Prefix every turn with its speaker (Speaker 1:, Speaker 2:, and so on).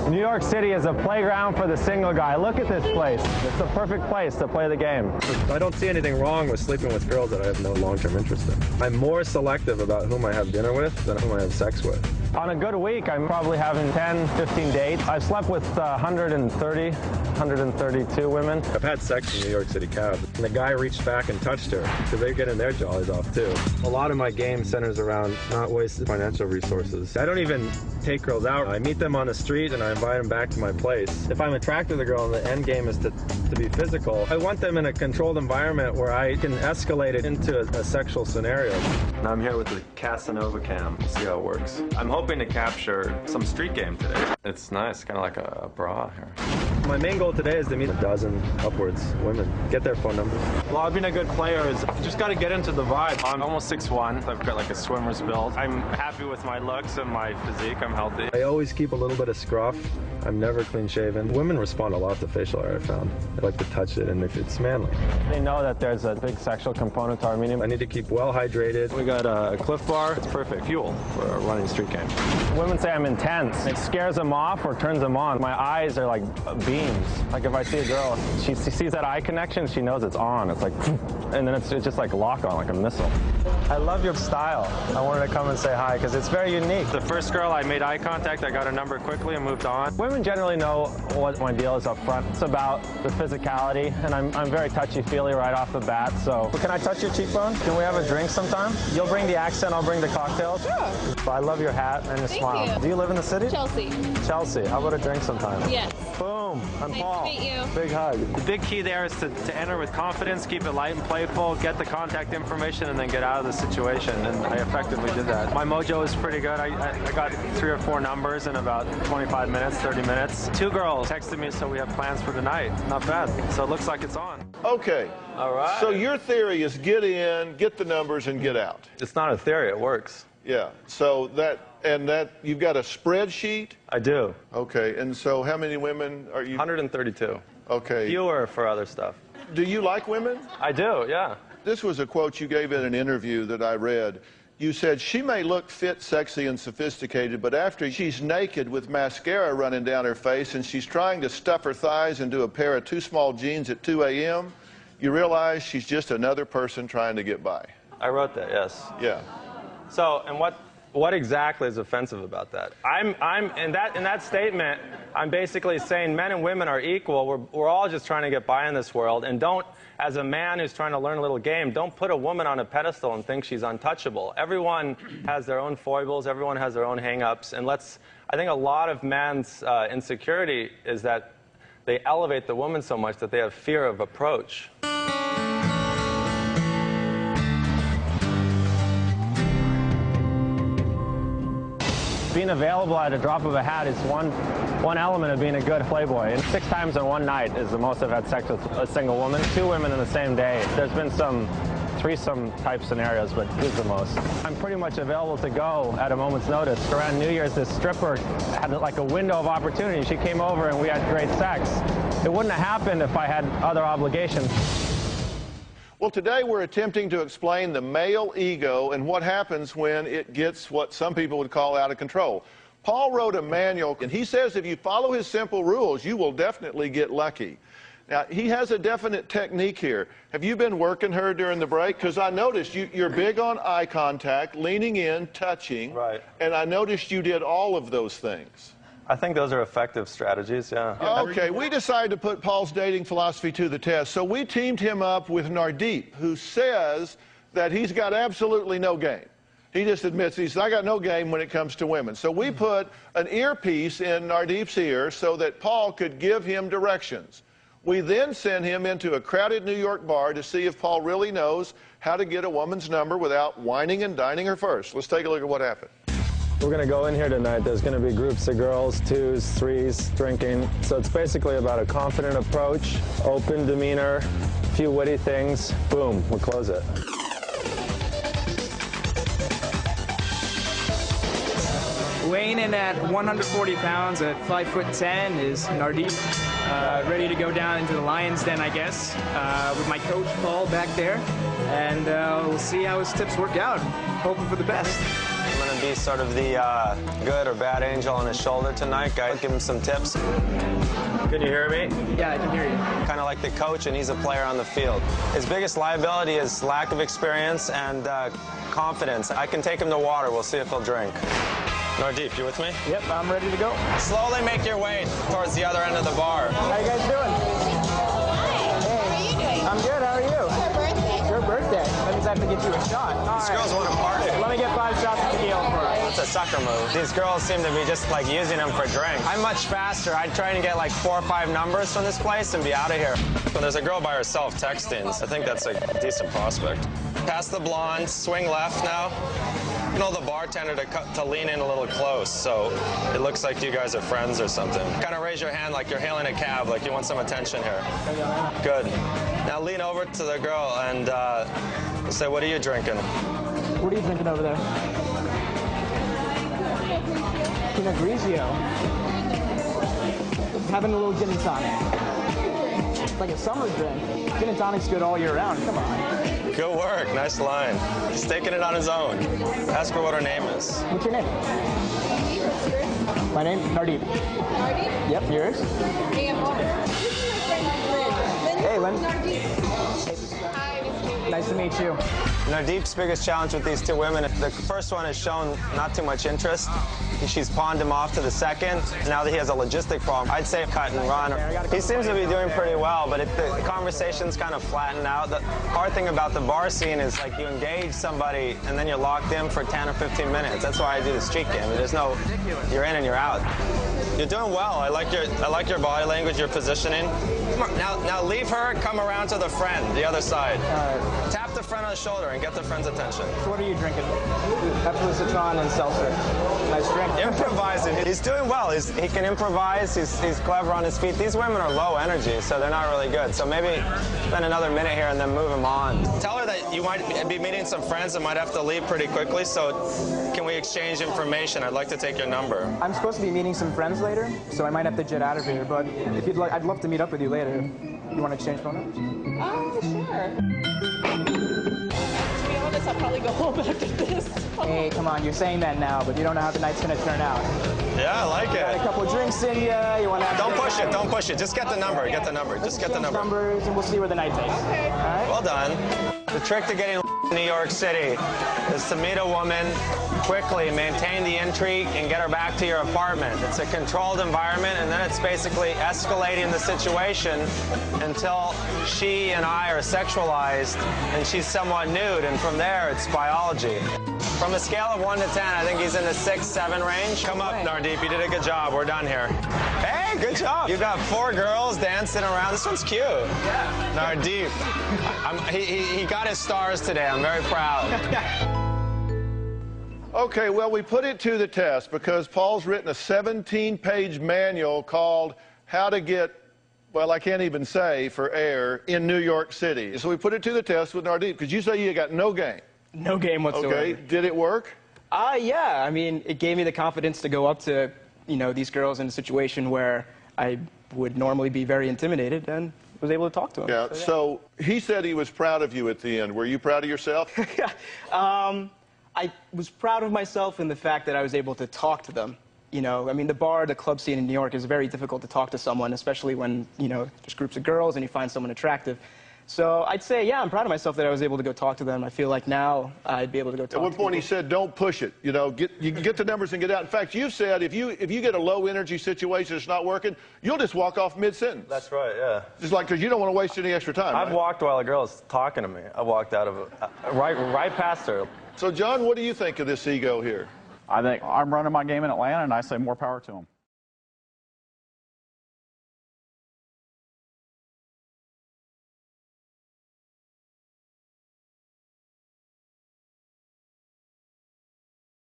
Speaker 1: New York City is a playground for the single guy. Look at this place. It's the perfect place to play the game.
Speaker 2: I don't see anything wrong with sleeping with girls that I have no long-term interest in. I'm more selective about whom I have dinner with than whom I have sex with.
Speaker 1: On a good week, I'm probably having 10, 15 dates. I've slept with 130, 132 women.
Speaker 2: I've had sex in New York City cab, and the guy reached back and touched her, because they're getting their jollies off too. A lot of my game centers around not wasting financial resources. I don't even take girls out. I meet them on the street and I invite them back to my place. If I'm attracted to the girl and the end game is to be physical, I want them in a controlled environment where I can escalate it into a sexual scenario. Now I'm here with the Casanova cam. See how it works. I'm hoping to capture some street game today. It's nice, kind of like a bra here. My main goal today is to meet a dozen upwards women, get their phone numbers. Well, being a good player is you just got to get into the vibe. I'm almost 6'1". I've got like a swimmer's build. I'm happy with my looks and my physique. I'm healthy. I always keep a little bit of scruff. I'm never clean shaven. Women respond a lot to facial hair, I found. They like to touch it, and if it's manly.
Speaker 1: They know that there's a big sexual component to our meeting.
Speaker 2: I need to keep well hydrated. We got a Cliff Bar. It's perfect fuel for a running street game.
Speaker 1: Women say I'm intense. It scares them off or turns them on. My eyes are like beams. Like if I see a girl, she sees that eye connection, she knows it's on. It's like, and then it's just like lock on, like a missile. I love your style. I wanted to come and say hi because it's very unique. The first girl, I made eye contact. I got her number quickly and moved on. Women generally know what my deal is up front. It's about the physicality, and I'm very touchy-feely right off the bat. So, can I touch your cheekbone? Can we have a drink sometime? You'll bring the accent, I'll bring the cocktails.
Speaker 3: Sure.
Speaker 1: But I love your hat and your smile.
Speaker 3: You.
Speaker 1: Do you live in the city?
Speaker 3: Chelsea.
Speaker 1: Chelsea. How about a drink sometime?
Speaker 3: Yes.
Speaker 1: Boom. I'm
Speaker 3: Nice
Speaker 1: Paul.
Speaker 3: to meet you.
Speaker 1: Big hug. The big key there is to enter with confidence, keep it light and playful, get the contact information, and then get out of the situation. And I effectively did that. My mojo is pretty good. I got 3 or 4 numbers in about 25 minutes, 30 minutes. 2 girls texted me, so we have plans for tonight. Not bad. So it looks like it's on.
Speaker 4: Okay.
Speaker 1: All right.
Speaker 4: So your theory is get in, get the numbers, and get out.
Speaker 2: It's not a theory, it works.
Speaker 4: Yeah. So that you've got a spreadsheet?
Speaker 2: I do.
Speaker 4: Okay. And so how many women are you?
Speaker 2: 132.
Speaker 4: Okay.
Speaker 2: Fewer for other stuff.
Speaker 4: Do you like women?
Speaker 2: I do, yeah.
Speaker 4: This was a quote you gave in an interview that I read. You said, she may look fit, sexy, and sophisticated, but after she's naked with mascara running down her face and she's trying to stuff her thighs into a pair of too small jeans at 2 a.m., you realize she's just another person trying to get by.
Speaker 2: I wrote that, yes.
Speaker 4: Yeah.
Speaker 2: So, and what exactly is offensive about that? In that statement, I'm basically saying men and women are equal. We're all just trying to get by in this world, and don't, as a man who's trying to learn a little game, don't put a woman on a pedestal and think she's untouchable. Everyone has their own foibles, everyone has their own hang-ups, and I think a lot of men's insecurity is that they elevate the woman so much that they have fear of approach.
Speaker 1: Being available at a drop of a hat is one element of being a good playboy. And 6 times in one night is the most I've had sex with a single woman. 2 women in the same day. There's been some threesome type scenarios, but this is the most. I'm pretty much available to go at a moment's notice. Around New Year's, this stripper had like a window of opportunity. She came over and we had great sex. It wouldn't have happened if I had other obligations.
Speaker 4: Well, today we're attempting to explain the male ego and what happens when it gets what some people would call out of control. Paul wrote a manual, and he says if you follow his simple rules, you will definitely get lucky. Now, he has a definite technique here. Have you been working her during the break? Because I noticed you're big on eye contact, leaning in, touching.
Speaker 2: Right.
Speaker 4: And I noticed you did all of those things.
Speaker 2: I think those are effective strategies, yeah.
Speaker 4: Okay, we decided to put Paul's dating philosophy to the test, so we teamed him up with Nardeep, who says that he's got absolutely no game. He just admits, he says, I got no game when it comes to women. So we put an earpiece in Nardeep's ear so that Paul could give him directions. We then sent him into a crowded New York bar to see if Paul really knows how to get a woman's number without whining and dining her first. Let's take a look at what happened.
Speaker 1: We're going to go in here tonight. There's going to be groups of girls, 2s, 3s, drinking. So it's basically about a confident approach, open demeanor, a few witty things. Boom, we'll close it.
Speaker 5: Weighing in at 140 pounds at 5'10" is Nardeep, ready to go down into the lion's den, I guess, with my coach Paul back there, and we'll see how his tips work out. Hoping for the best.
Speaker 1: I'm going to
Speaker 2: be sort of the good or bad angel on his shoulder tonight. Guys, give him some tips. Can you hear me?
Speaker 5: Yeah, I can hear you.
Speaker 2: Kind of like the coach, and he's a player on the field. His biggest liability is lack of experience and confidence. I can take him to water. We'll see if he'll drink. Nardeep, you with me?
Speaker 5: Yep, I'm ready to go.
Speaker 2: Slowly make your way towards the other end of the bar.
Speaker 5: How you guys doing? Hey, I'm good. How are you? Your birthday. That means I have to get you a shot.
Speaker 2: These girls want to party.
Speaker 5: Let me get 5 shots of tequila for us.
Speaker 2: It's a sucker move. These girls seem to be just like using them for drinks. I'm much faster. I'd try and get like 4 or 5 numbers from this place and be out of here. When there's a girl by herself texting, I think that's a decent prospect. Pass the blonde, swing left now. You know the bartender to lean in a little close, so it looks like you guys are friends or something. Kind of raise your hand like you're hailing a cab, like you want some attention here. Good. Now lean over to the girl and say, what are you drinking?
Speaker 5: What are you drinking over there? Pinot Grigio. Having a little gin and tonic. It's like a summer drink. Gin and tonic's good all year round. Come on.
Speaker 2: Good work. Nice line. He's taking it on his own. Ask her what her name is.
Speaker 5: What's your name? My name? Nardeep.
Speaker 3: Nardeep?
Speaker 5: Yep, yours?
Speaker 3: This is my friend Lynn.
Speaker 5: Hey, Lynn.
Speaker 3: Hi,
Speaker 5: Nice to meet you.
Speaker 2: Nardeep's biggest challenge with these 2 women, the first one has shown not too much interest. She's pawned him off to the second. Now that he has a logistic problem, I'd say cut and run. He seems to be doing pretty well, but the conversation's kind of flattened out. The hard thing about the bar scene is like you engage somebody and then you're locked in for 10 or 15 minutes. That's why I do the street game. There's no, you're in and you're out. You're doing well. I like your body language, your positioning. Come on, now leave her, come around to the friend, the other side. Tap the friend on the shoulder and get the friend's attention.
Speaker 5: So what are you drinking? Epsom citron and seltzer. Nice drink.
Speaker 2: Improvising. He's doing well. He can improvise. He's clever on his feet. These women are low energy, so they're not really good. So maybe spend another minute here and then move him on. Tell her that you might be meeting some friends and might have to leave pretty quickly, so can we exchange information? I'd like to take your number.
Speaker 5: I'm supposed to be meeting some friends later, so I might have to jet out of here, but if you'd like, I'd love to meet up with you later. You want to exchange phone numbers?
Speaker 3: Oh, sure. To be honest, I'll probably go home after this.
Speaker 5: Hey, come on, you're saying that now, but you don't know how the night's going to turn out.
Speaker 2: Yeah, I like
Speaker 5: Got a
Speaker 2: it.
Speaker 5: couple of drinks in you want to have...
Speaker 2: Don't push it. Don't push it. Just get the number. Get the number. Just get the number.
Speaker 5: Numbers, and we'll see where the night takes.
Speaker 3: Okay.
Speaker 5: All right?
Speaker 2: Well done. The trick to getting in New York City is to meet a woman quickly, maintain the intrigue, and get her back to your apartment. It's a controlled environment, and then it's basically escalating the situation until she and I are sexualized and she's somewhat nude, and from there it's biology. From a scale of 1 to 10, I think he's in the 6, 7 range. Come up, Nardeep. You did a good job. We're done here. Hey, good job. You've got 4 girls dancing around. This one's cute. Yeah. Nardeep. He got his stars today. I'm very proud.
Speaker 4: Okay, well, we put it to the test because Paul's written a 17-page manual called How to Get, well, I can't even say for air, in New York City. So we put it to the test with Nardeep because you say you got no game.
Speaker 5: No game whatsoever.
Speaker 4: Okay, did it work?
Speaker 5: Yeah. I mean, it gave me the confidence to go up to, these girls in a situation where I would normally be very intimidated and was able to talk to them.
Speaker 4: Yeah, so he said he was proud of you at the end. Were you proud of yourself?
Speaker 5: I was proud of myself in the fact that I was able to talk to them. I mean, the club scene in New York is very difficult to talk to someone, especially when, there's groups of girls and you find someone attractive. So I'd say, yeah, I'm proud of myself that I was able to go talk to them. I feel like now I'd be able to go talk to them.
Speaker 4: At one point he said, don't push it. You can get the numbers and get out. In fact, you said if you get a low-energy situation that's not working, you'll just walk off mid-sentence.
Speaker 2: That's right, yeah.
Speaker 4: Just like, because you don't want to waste any extra time,
Speaker 2: I've
Speaker 4: right?
Speaker 2: walked while a girl's talking to me. I walked out of it, right past her.
Speaker 4: So, John, what do you think of this ego here?
Speaker 6: I think I'm running my game in Atlanta, and I say more power to him.